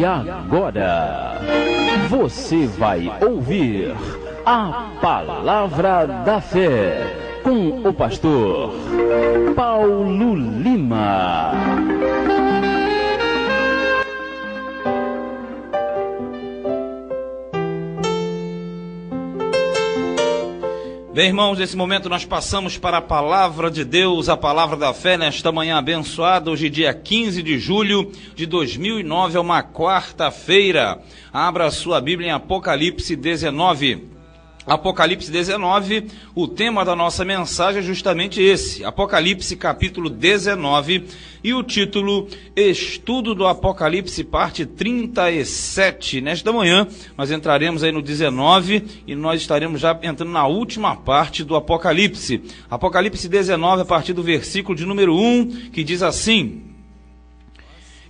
E agora, você vai ouvir a Palavra da Fé com o pastor Paulo Lima. Bem, irmãos, nesse momento nós passamos para a Palavra de Deus, a Palavra da Fé, nesta manhã abençoada, hoje dia 15 de julho de 2009, é uma quarta-feira. Abra a sua Bíblia em Apocalipse 19. Apocalipse 19, o tema da nossa mensagem é justamente esse, Apocalipse capítulo 19, e o título, Estudo do Apocalipse, parte 37. Nesta manhã, nós entraremos aí no 19, e nós estaremos já entrando na última parte do Apocalipse. Apocalipse 19, a partir do versículo de número 1, que diz assim: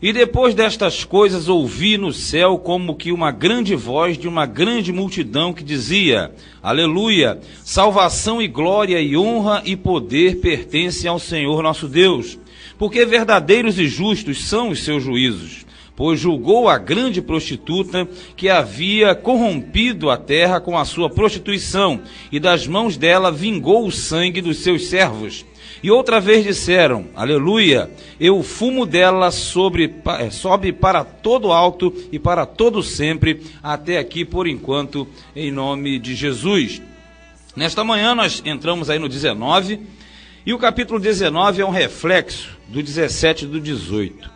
E depois destas coisas ouvi no céu como que uma grande voz de uma grande multidão que dizia: Aleluia! Salvação e glória e honra e poder pertencem ao Senhor nosso Deus, porque verdadeiros e justos são os seus juízos. Pois julgou a grande prostituta que havia corrompido a terra com a sua prostituição, e das mãos dela vingou o sangue dos seus servos. E outra vez disseram, aleluia, e o fumo dela sobe para todo alto e para todo sempre, até aqui por enquanto, em nome de Jesus. Nesta manhã nós entramos aí no 19, e o capítulo 19 é um reflexo do 17 e do 18.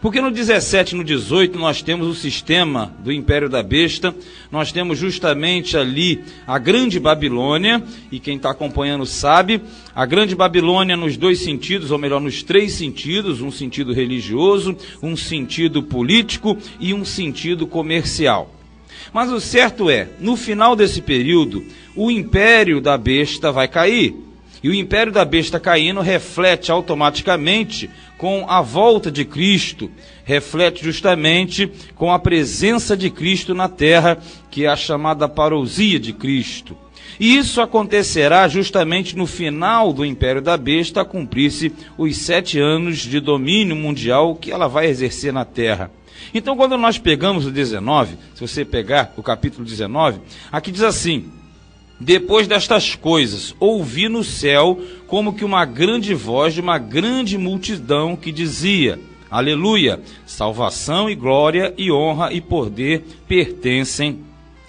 Porque no 17 e no 18 nós temos o sistema do Império da Besta, nós temos justamente ali a Grande Babilônia, e quem está acompanhando sabe, a Grande Babilônia nos dois sentidos, ou melhor, nos três sentidos, um sentido religioso, um sentido político e um sentido comercial. Mas o certo é, no final desse período, o Império da Besta vai cair. E o Império da Besta caindo reflete automaticamente com a volta de Cristo, reflete justamente com a presença de Cristo na terra, que é a chamada parousia de Cristo. E isso acontecerá justamente no final do Império da Besta, a cumprir-se os 7 anos de domínio mundial que ela vai exercer na terra. Então, quando nós pegamos o 19, se você pegar o capítulo 19, aqui diz assim: Depois destas coisas, ouvi no céu como que uma grande voz de uma grande multidão que dizia, aleluia, salvação e glória e honra e poder pertencem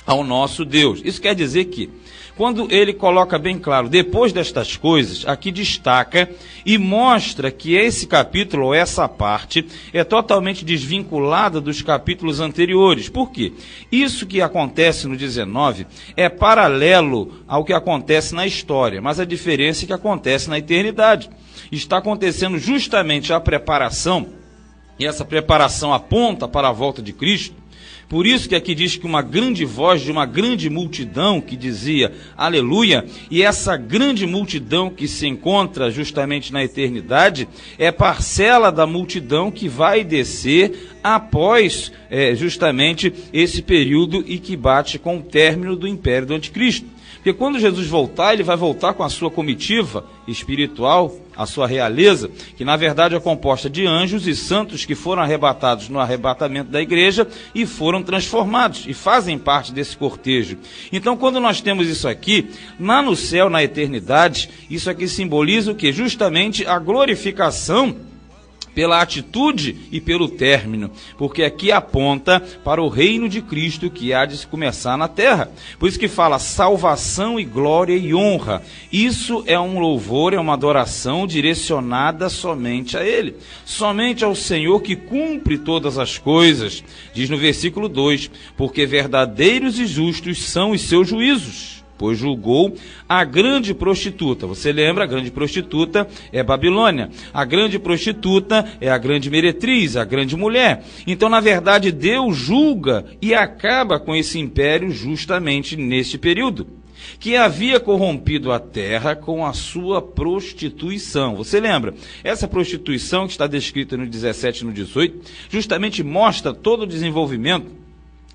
ao nosso Deus. Isso quer dizer que, quando ele coloca bem claro, depois destas coisas, aqui destaca e mostra que esse capítulo, ou essa parte, é totalmente desvinculada dos capítulos anteriores. Por quê? Isso que acontece no 19 é paralelo ao que acontece na história, mas a diferença é que acontece na eternidade. Está acontecendo justamente a preparação, e essa preparação aponta para a volta de Cristo. Por isso que aqui diz que uma grande voz de uma grande multidão que dizia aleluia, e essa grande multidão que se encontra justamente na eternidade é parcela da multidão que vai descer após justamente esse período e que bate com o término do Império do Anticristo. Porque quando Jesus voltar, ele vai voltar com a sua comitiva espiritual, a sua realeza, que na verdade é composta de anjos e santos que foram arrebatados no arrebatamento da igreja e foram transformados e fazem parte desse cortejo. Então, quando nós temos isso aqui, lá no céu, na eternidade, isso aqui simboliza o quê? Justamente a glorificação pela atitude e pelo término, porque aqui aponta para o reino de Cristo que há de se começar na terra. Por isso que fala salvação e glória e honra. Isso é um louvor, é uma adoração direcionada somente a Ele, somente ao Senhor que cumpre todas as coisas. Diz no versículo 2, porque verdadeiros e justos são os seus juízos. Pois julgou a grande prostituta. Você lembra, a grande prostituta é Babilônia. A grande prostituta é a grande meretriz, a grande mulher. Então, na verdade, Deus julga e acaba com esse império justamente neste período, que havia corrompido a terra com a sua prostituição. Você lembra? Essa prostituição que está descrita no 17 e no 18, justamente mostra todo o desenvolvimento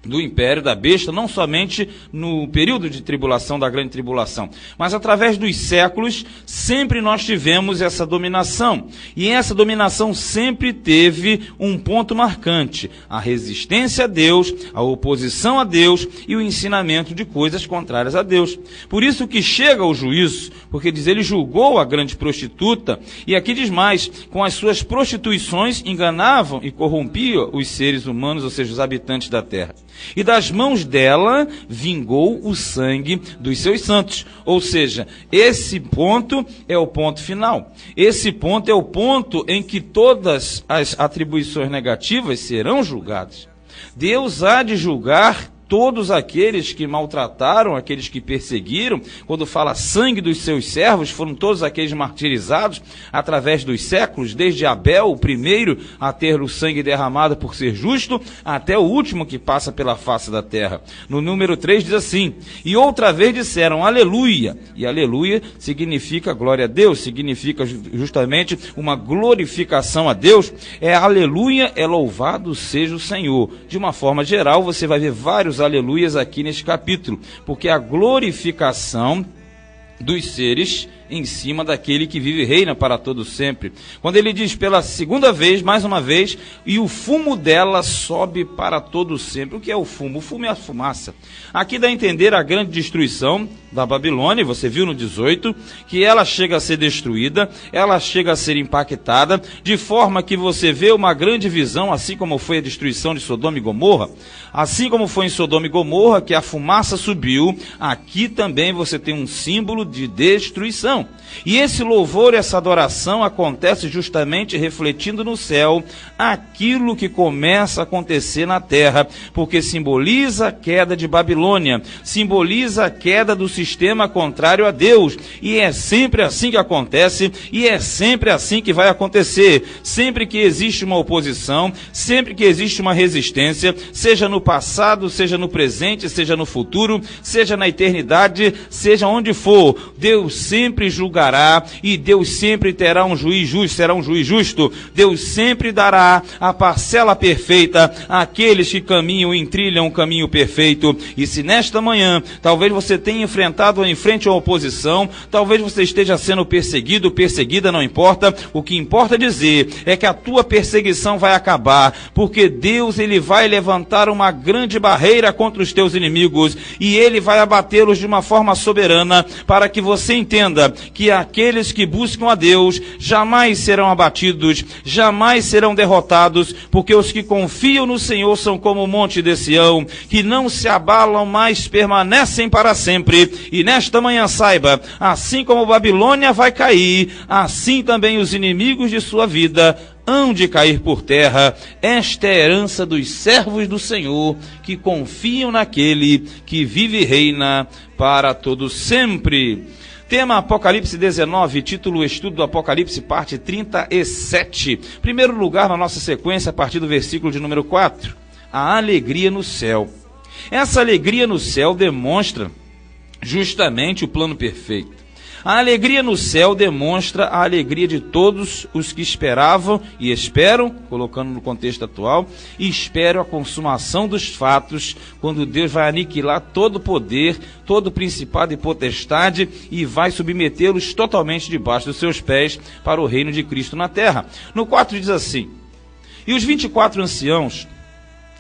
do império da besta, não somente no período de tribulação, da grande tribulação, mas através dos séculos, sempre nós tivemos essa dominação. E essa dominação sempre teve um ponto marcante: a resistência a Deus, a oposição a Deus e o ensinamento de coisas contrárias a Deus. Por isso que chega o juízo, porque diz, ele julgou a grande prostituta, e aqui diz mais, com as suas prostituições enganavam e corrompiam os seres humanos, ou seja, os habitantes da terra. E das mãos dela vingou o sangue dos seus santos. Ou seja, esse ponto é o ponto final. Esse ponto é o ponto em que todas as atribuições negativas serão julgadas. Deus há de julgar todos aqueles que maltrataram, aqueles que perseguiram. Quando fala sangue dos seus servos, foram todos aqueles martirizados através dos séculos, desde Abel, o primeiro a ter o sangue derramado por ser justo, até o último que passa pela face da terra. No número 3 diz assim: e outra vez disseram aleluia. E aleluia significa glória a Deus, significa justamente uma glorificação a Deus. É aleluia, é louvado seja o Senhor. De uma forma geral, você vai ver vários aleluias aqui neste capítulo, porque a glorificação dos seres em cima daquele que vive e reina para todo sempre. Quando ele diz pela segunda vez, mais uma vez, e o fumo dela sobe para todo sempre. O que é o fumo? O fumo é a fumaça. Aqui dá a entender a grande destruição da Babilônia. Você viu no 18, que ela chega a ser destruída, ela chega a ser impactada, de forma que você vê uma grande visão, assim como foi a destruição de Sodoma e Gomorra. Assim como foi em Sodoma e Gomorra, que a fumaça subiu, aqui também você tem um símbolo de destruição. E esse louvor, essa adoração acontece justamente refletindo no céu aquilo que começa a acontecer na terra, porque simboliza a queda de Babilônia, simboliza a queda do sistema contrário a Deus, e é sempre assim que acontece, e é sempre assim que vai acontecer. Sempre que existe uma oposição, sempre que existe uma resistência, seja no passado, seja no presente, seja no futuro, seja na eternidade, seja onde for, Deus sempre julgará, e Deus sempre terá um juiz justo, será um juiz justo. Deus sempre dará a parcela perfeita àqueles que caminham e trilham o caminho perfeito. E se nesta manhã, talvez você tenha enfrentado em frente à oposição, talvez você esteja sendo perseguido, perseguida, não importa, o que importa dizer é que a tua perseguição vai acabar, porque Deus, ele vai levantar uma grande barreira contra os teus inimigos, e ele vai abatê-los de uma forma soberana, para que você entenda que aqueles que buscam a Deus jamais serão abatidos, jamais serão derrotados, porque os que confiam no Senhor são como o monte de Sião, que não se abalam, mas permanecem para sempre. E nesta manhã saiba, assim como Babilônia vai cair, assim também os inimigos de sua vida hão de cair por terra. Esta é a herança dos servos do Senhor, que confiam naquele que vive e reina para todo sempre. Tema Apocalipse 19, título Estudo do Apocalipse, parte 37. Primeiro lugar na nossa sequência, a partir do versículo de número 4. A alegria no céu. Essa alegria no céu demonstra justamente o plano perfeito. A alegria no céu demonstra a alegria de todos os que esperavam e esperam, colocando no contexto atual, e esperam a consumação dos fatos, quando Deus vai aniquilar todo o poder, todo o principado e potestade, e vai submetê-los totalmente debaixo dos seus pés para o reino de Cristo na terra. No 4 diz assim: e os 24 anciãos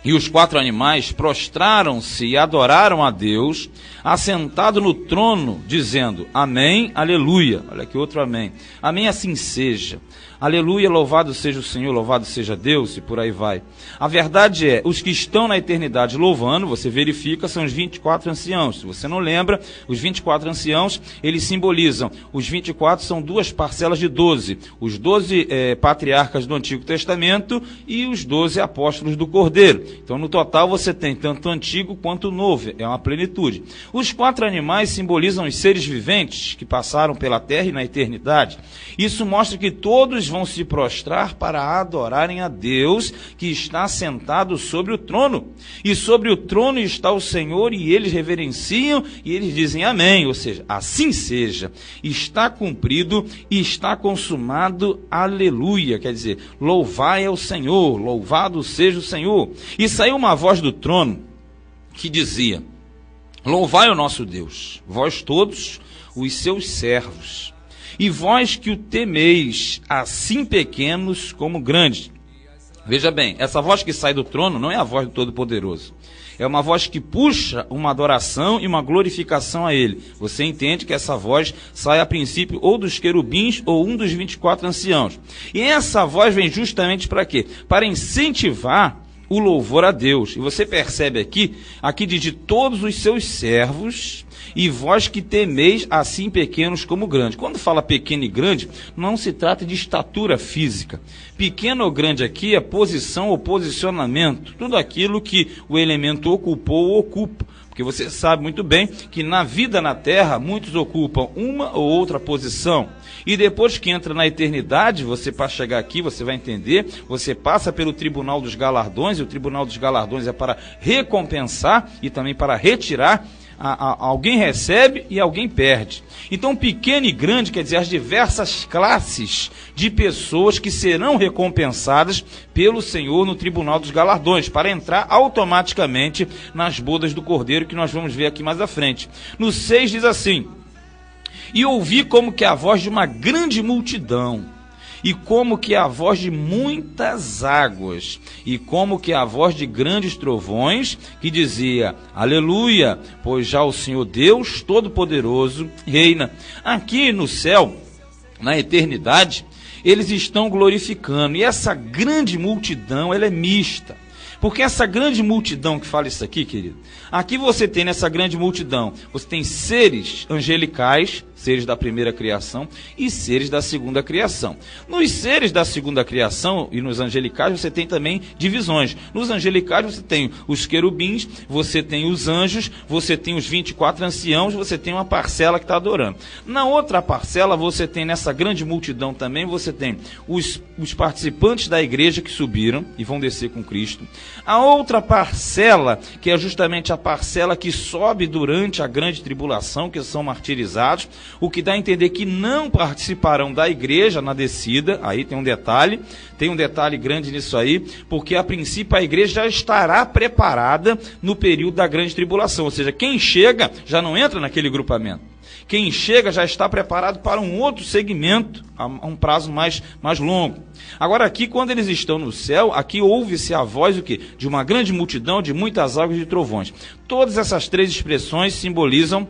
e os 4 animais prostraram-se e adoraram a Deus, assentado no trono, dizendo, amém, aleluia. Olha aqui outro amém. Amém, assim seja. Aleluia, louvado seja o Senhor, louvado seja Deus, e por aí vai. A verdade é, os que estão na eternidade louvando, você verifica, são os 24 anciãos. Se você não lembra, os 24 anciãos, eles simbolizam, os 24 são 2 parcelas de 12. Os 12 patriarcas do Antigo Testamento e os 12 apóstolos do Cordeiro. Então, no total, você tem tanto o Antigo quanto o Novo, é uma plenitude. Os 4 animais simbolizam os seres viventes que passaram pela terra e na eternidade. Isso mostra que todos vão se prostrar para adorarem a Deus, que está sentado sobre o trono. E sobre o trono está o Senhor, e eles reverenciam, e eles dizem amém, ou seja, assim seja. Está cumprido e está consumado, aleluia. Quer dizer, louvai ao Senhor, louvado seja o Senhor. E saiu uma voz do trono, que dizia: louvai o nosso Deus, vós todos os seus servos, e vós que o temeis, assim pequenos como grandes. Veja bem, essa voz que sai do trono não é a voz do Todo-Poderoso. É uma voz que puxa uma adoração e uma glorificação a Ele. Você entende que essa voz sai a princípio ou dos querubins ou um dos 24 anciãos. E essa voz vem justamente para quê? Para incentivar o louvor a Deus. E você percebe aqui diz de todos os seus servos, e vós que temeis, assim pequenos como grandes. Quando fala pequeno e grande, não se trata de estatura física. Pequeno ou grande aqui é posição ou posicionamento. Tudo aquilo que o elemento ocupou ou ocupa. Porque você sabe muito bem que na vida na terra, muitos ocupam uma ou outra posição. E depois que entra na eternidade, você, para chegar aqui, você vai entender, você passa pelo tribunal dos galardões, e o tribunal dos galardões é para recompensar e também para retirar. Alguém recebe e alguém perde. Então, pequeno e grande quer dizer as diversas classes de pessoas que serão recompensadas pelo Senhor no tribunal dos galardões, para entrar automaticamente nas bodas do Cordeiro, que nós vamos ver aqui mais à frente. No 6 diz assim: e ouvi como que a voz de uma grande multidão, e como que a voz de muitas águas, e como que a voz de grandes trovões, que dizia: aleluia, pois já o Senhor Deus Todo-Poderoso reina. Aqui no céu, na eternidade, eles estão glorificando, e essa grande multidão, ela é mista. Porque essa grande multidão que fala isso aqui, querido, aqui você tem nessa grande multidão, você tem seres angelicais, seres da primeira criação e seres da segunda criação. Nos seres da segunda criação e nos angelicais você tem também divisões. Nos angelicais você tem os querubins, você tem os anjos, você tem os 24 anciãos, você tem uma parcela que está adorando. Na outra parcela você tem, nessa grande multidão também, você tem os participantes da igreja que subiram e vão descer com Cristo. A outra parcela, que é justamente a parcela que sobe durante a grande tribulação, que são martirizados, o que dá a entender que não participarão da igreja na descida. Aí tem um detalhe grande nisso aí, porque a princípio a igreja já estará preparada no período da grande tribulação, ou seja, quem chega já não entra naquele grupamento. Quem chega já está preparado para um outro segmento, a um prazo mais longo. Agora aqui, quando eles estão no céu, aqui ouve-se a voz o quê? De uma grande multidão, de muitas águas e de trovões. Todas essas três expressões simbolizam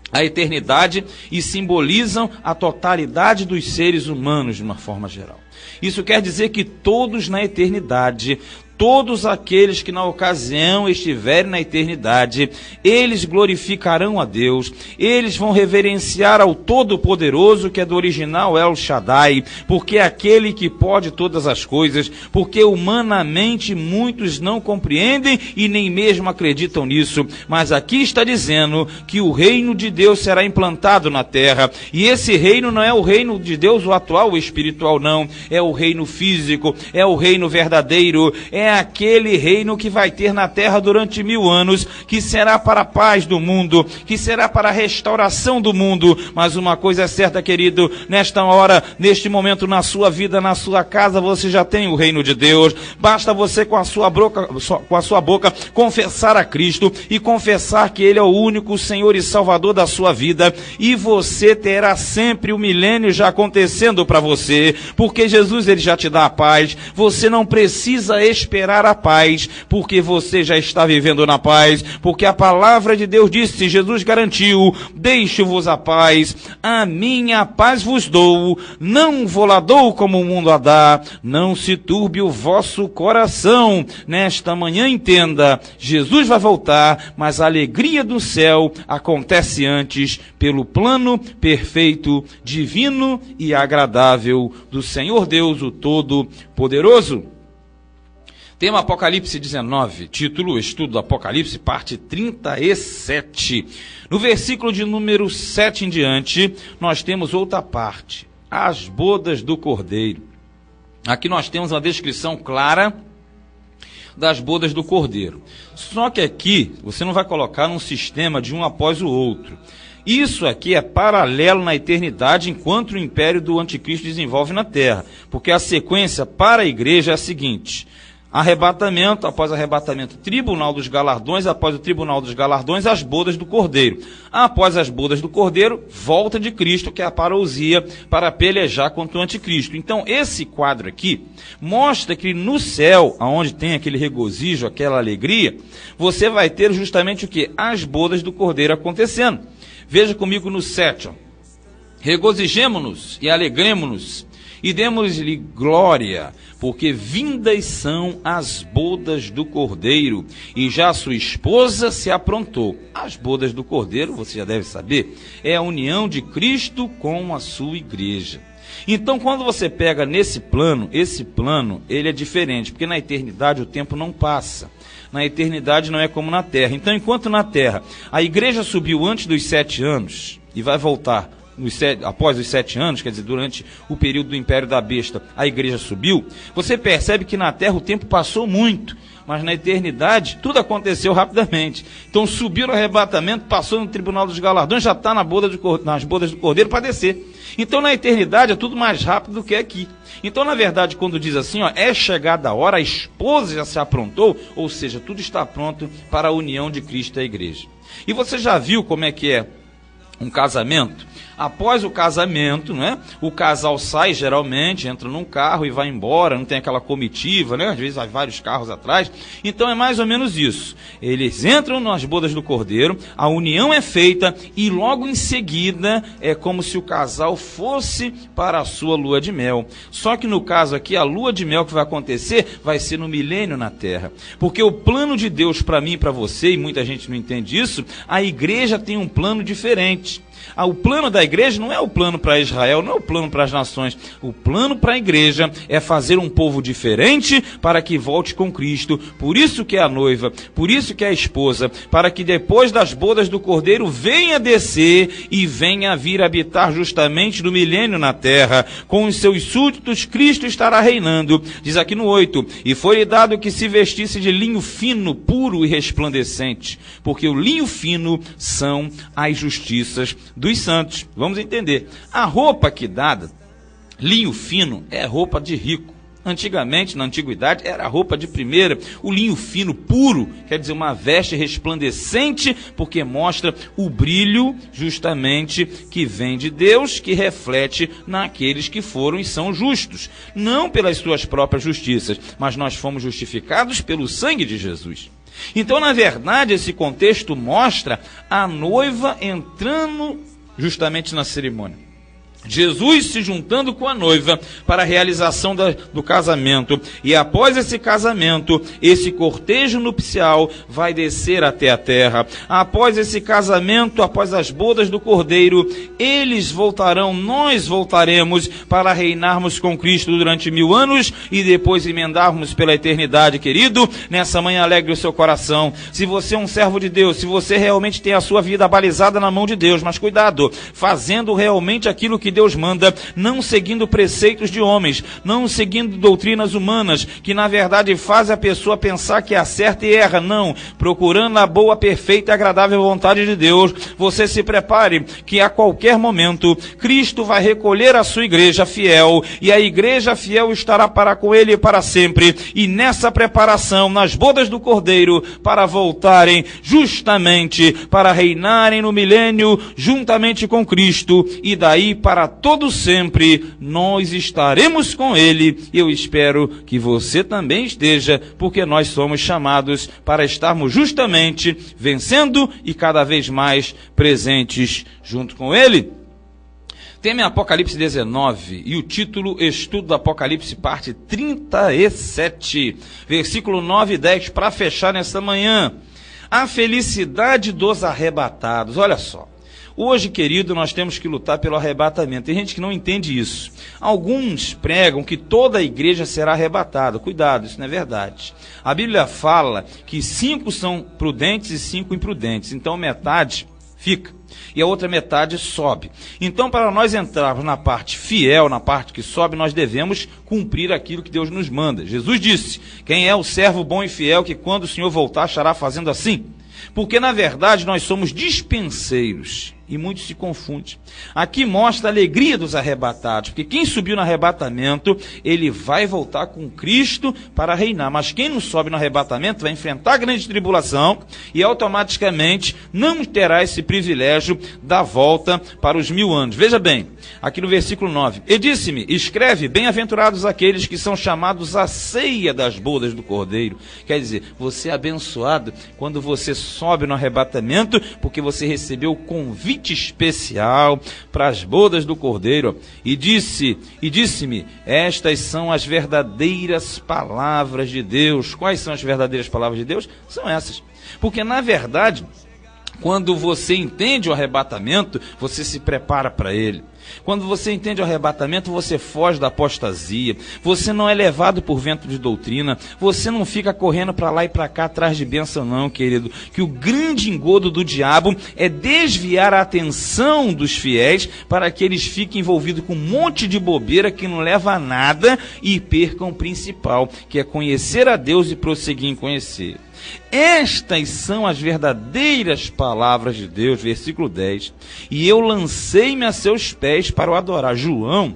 a eternidade e simbolizam a totalidade dos seres humanos de uma forma geral. Isso quer dizer que todos na eternidade, todos aqueles que na ocasião estiverem na eternidade, eles glorificarão a Deus, eles vão reverenciar ao Todo-Poderoso, que é do original El Shaddai, porque é aquele que pode todas as coisas, porque humanamente muitos não compreendem e nem mesmo acreditam nisso, mas aqui está dizendo que o reino de Deus será implantado na terra, e esse reino não é o reino de Deus, o atual, o espiritual, não, é o reino físico, é o reino verdadeiro, é aquele reino que vai ter na terra durante 1000 anos, que será para a paz do mundo, que será para a restauração do mundo. Mas uma coisa é certa, querido, nesta hora, neste momento, na sua vida, na sua casa, você já tem o reino de Deus. Basta você com a sua boca confessar a Cristo e confessar que Ele é o único Senhor e Salvador da sua vida, e você terá sempre o milênio já acontecendo para você, porque Jesus, Ele já te dá a paz. Você não precisa esperar a paz, porque você já está vivendo na paz, porque a palavra de Deus disse, Jesus garantiu: deixo-vos a paz, a minha paz vos dou, não vou lá dou como o mundo a dá, não se turbe o vosso coração. Nesta manhã entenda, Jesus vai voltar, mas a alegria do céu acontece antes, pelo plano perfeito, divino e agradável do Senhor Deus, o Todo-Poderoso. Tema Apocalipse 19, título Estudo do Apocalipse, parte 37. No versículo de número 7 em diante, nós temos outra parte, as bodas do Cordeiro. Aqui nós temos uma descrição clara das bodas do Cordeiro. Só que aqui, você não vai colocar num sistema de um após o outro. Isso aqui é paralelo na eternidade, enquanto o império do anticristo desenvolve na terra. Porque a sequência para a igreja é a seguinte: arrebatamento, após arrebatamento, tribunal dos galardões, após o tribunal dos galardões, as bodas do Cordeiro. Após as bodas do Cordeiro, volta de Cristo, que é a parousia, para pelejar contra o anticristo. Então, esse quadro aqui mostra que no céu, onde tem aquele regozijo, aquela alegria, você vai ter justamente o quê? As bodas do Cordeiro acontecendo. Veja comigo no 7, ó. Regozijemo-nos e alegremo-nos, e demos-lhe glória, porque vindas são as bodas do Cordeiro, e já sua esposa se aprontou. As bodas do Cordeiro, você já deve saber, é a união de Cristo com a sua igreja. Então, quando você pega nesse plano, esse plano, ele é diferente, porque na eternidade o tempo não passa. Na eternidade não é como na terra. Então, enquanto na terra a igreja subiu antes dos 7 anos, e vai voltar após os 7 anos, quer dizer, durante o período do Império da Besta, a igreja subiu, você percebe que na terra o tempo passou muito, mas na eternidade tudo aconteceu rapidamente. Então subiu no arrebatamento, passou no tribunal dos galardões, já está nas bodas do Cordeiro para descer. Então na eternidade é tudo mais rápido do que aqui. Então, na verdade, quando diz assim, ó, é chegada a hora, a esposa já se aprontou, ou seja, tudo está pronto para a união de Cristo e a igreja. E você já viu como é que é um casamento? Após o casamento, né, o casal sai geralmente, entra num carro e vai embora, não tem aquela comitiva, né, às vezes vai vários carros atrás. Então é mais ou menos isso. Eles entram nas bodas do Cordeiro, a união é feita e logo em seguida é como se o casal fosse para a sua lua de mel. Só que no caso aqui, a lua de mel que vai acontecer vai ser no milênio na terra. Porque o plano de Deus para mim e para você, e muita gente não entende isso, a igreja tem um plano diferente. O plano da igreja não é o plano para Israel, não é o plano para as nações. O plano para a igreja é fazer um povo diferente para que volte com Cristo. Por isso que é a noiva, por isso que é a esposa, para que depois das bodas do Cordeiro venha descer e venha vir habitar justamente no milênio na terra. Com os seus súditos, Cristo estará reinando. Diz aqui no 8, e foi-lhe dado que se vestisse de linho fino, puro e resplandecente, porque o linho fino são as justiças dos santos. Vamos entender. A roupa aqui dada, linho fino, é roupa de rico. Antigamente, na antiguidade, era a roupa de primeira. O linho fino, puro, quer dizer uma veste resplandecente, porque mostra o brilho justamente que vem de Deus, que reflete naqueles que foram e são justos. Não pelas suas próprias justiças, mas nós fomos justificados pelo sangue de Jesus. Então, na verdade, esse contexto mostra a noiva entrando justamente na cerimônia. Jesus se juntando com a noiva para a realização do casamento. E após esse casamento, esse cortejo nupcial vai descer até a terra. Após esse casamento, após as bodas do Cordeiro, eles voltarão, nós voltaremos para reinarmos com Cristo durante 1000 anos e depois emendarmos pela eternidade, querido. Nessa manhã alegre o seu coração. Se você é um servo de Deus, se você realmente tem a sua vida balizada na mão de Deus, mas cuidado, fazendo realmente aquilo que Deus manda, não seguindo preceitos de homens, não seguindo doutrinas humanas, que na verdade faz a pessoa pensar que acerta e erra, não, procurando a boa, perfeita e agradável vontade de Deus. Você se prepare, que a qualquer momento, Cristo vai recolher a sua igreja fiel, e a igreja fiel estará para com ele para sempre, e nessa preparação, nas bodas do Cordeiro, para voltarem justamente, para reinarem no milênio, juntamente com Cristo, e daí para todo sempre nós estaremos com ele. Eu espero que você também esteja, porque nós somos chamados para estarmos justamente vencendo e cada vez mais presentes junto com ele. Tema é Apocalipse 19 e o título Estudo do Apocalipse, parte 37, versículo 9 e 10, para fechar nessa manhã. A felicidade dos arrebatados. Olha só. Hoje, querido, nós temos que lutar pelo arrebatamento. Tem gente que não entende isso. Alguns pregam que toda a igreja será arrebatada. Cuidado, isso não é verdade. A Bíblia fala que 5 são prudentes e 5 imprudentes. Então, metade fica e a outra metade sobe. Então, para nós entrarmos na parte fiel, na parte que sobe, nós devemos cumprir aquilo que Deus nos manda. Jesus disse, quem é o servo bom e fiel que quando o Senhor voltar estará fazendo assim? Porque, na verdade, nós somos dispenseiros. e muitos se confundem. Aqui mostra a alegria dos arrebatados, porque quem subiu no arrebatamento, ele vai voltar com Cristo para reinar, mas quem não sobe no arrebatamento vai enfrentar a grande tribulação e automaticamente não terá esse privilégio da volta para os 1000 anos. Veja bem, aqui no versículo 9, e disse-me, escreve, bem-aventurados aqueles que são chamados à ceia das bodas do Cordeiro. Quer dizer, você é abençoado quando você sobe no arrebatamento, porque você recebeu o convite especial para as bodas do Cordeiro. E disse-me, estas são as verdadeiras palavras de Deus. Quais são as verdadeiras palavras de Deus? São essas. Porque, na verdade, quando você entende o arrebatamento, você se prepara para ele. Quando você entende o arrebatamento, você foge da apostasia, você não é levado por vento de doutrina, você não fica correndo para lá e para cá atrás de bênção não, querido, que o grande engodo do diabo é desviar a atenção dos fiéis para que eles fiquem envolvidos com um monte de bobeira que não leva a nada e percam o principal, que é conhecer a Deus e prosseguir em conhecer. Estas são as verdadeiras palavras de Deus, versículo 10. E eu lancei-me a seus pés para o adorar. João,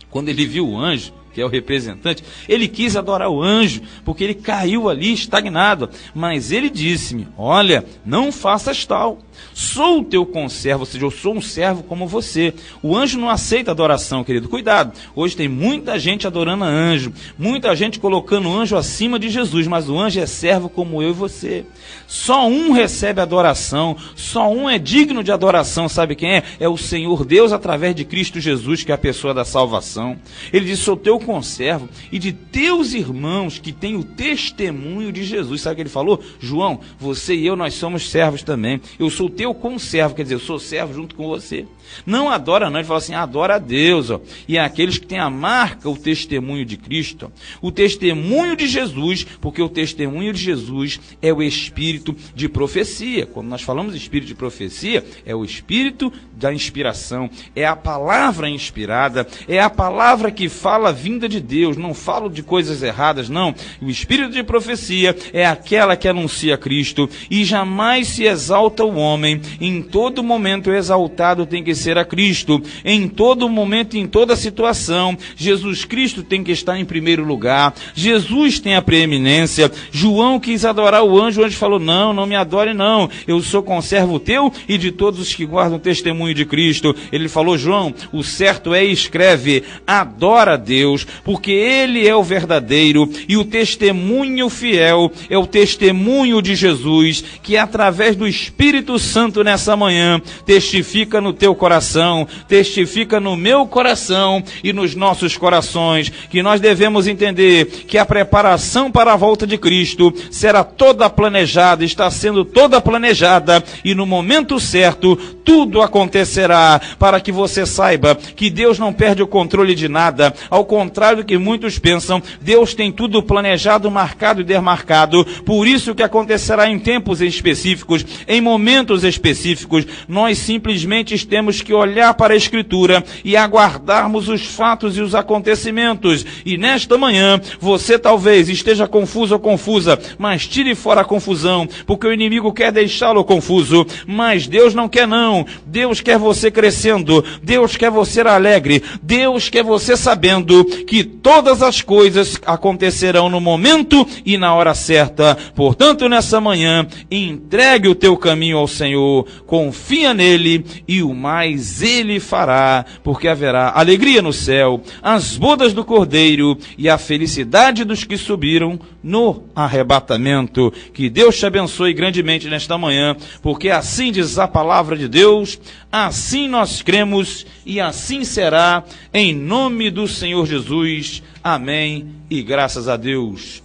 quando ele viu o anjo, que é o representante, ele quis adorar o anjo, porque ele caiu ali estagnado. Mas ele disse-me, olha, não faças tal. Sou o teu conservo, ou seja, eu sou um servo como você. O anjo não aceita adoração, querido. Cuidado, hoje tem muita gente adorando anjo, muita gente colocando o anjo acima de Jesus, mas o anjo é servo como eu e você. Só um recebe adoração, só um é digno de adoração, sabe quem é? É o Senhor Deus através de Cristo Jesus, que é a pessoa da salvação. Ele diz, sou teu conservo e de teus irmãos que têm o testemunho de Jesus. Sabe o que ele falou? João, você e eu, nós somos servos também. Eu sou teu conservo, quer dizer, eu sou servo junto com você. Não adora não, ele fala assim, adora a Deus, ó. E é aqueles que têm a marca, o testemunho de Cristo, ó. O testemunho de Jesus, porque o testemunho de Jesus é o espírito de profecia. Quando nós falamos de espírito de profecia, é o espírito da inspiração, é a palavra inspirada, é a palavra que fala vinda de Deus, não falo de coisas erradas, não. O espírito de profecia é aquela que anuncia Cristo, e jamais se exalta o homem, em todo momento o exaltado tem que ser a Cristo, em todo momento, em toda situação, Jesus Cristo tem que estar em primeiro lugar, Jesus tem a preeminência. João quis adorar o anjo falou, não me adore não, eu sou conservo teu e de todos os que guardam o testemunho de Cristo. Ele falou, João, o certo é, escreve, adora a Deus, porque Ele é o verdadeiro, e o testemunho fiel é o testemunho de Jesus, que através do Espírito Santo nessa manhã, testifica no teu coração, testifica no meu coração e nos nossos corações, que nós devemos entender que a preparação para a volta de Cristo será toda planejada, está sendo toda planejada, e no momento certo, tudo acontecerá, para que você saiba que Deus não perde o controle de nada, ao contrário do que muitos pensam, Deus tem tudo planejado, marcado e demarcado. Por isso que acontecerá em tempos específicos, em momentos específicos. Nós simplesmente temos que olhar para a Escritura e aguardarmos os fatos e os acontecimentos. E nesta manhã, você talvez esteja confuso ou confusa, mas tire fora a confusão, porque o inimigo quer deixá-lo confuso, mas Deus não quer não. Deus quer você crescendo, Deus quer você alegre, Deus quer você sabendo que todas as coisas acontecerão no momento e na hora certa. Portanto, nessa manhã, entregue o teu caminho ao Senhor, confia nele e o mais ele fará, porque haverá alegria no céu, as bodas do Cordeiro e a felicidade dos que subiram no arrebatamento. Que Deus te abençoe grandemente nesta manhã, porque assim diz a palavra de Deus, assim nós cremos e assim será, em nome do Senhor Jesus. Amém e graças a Deus.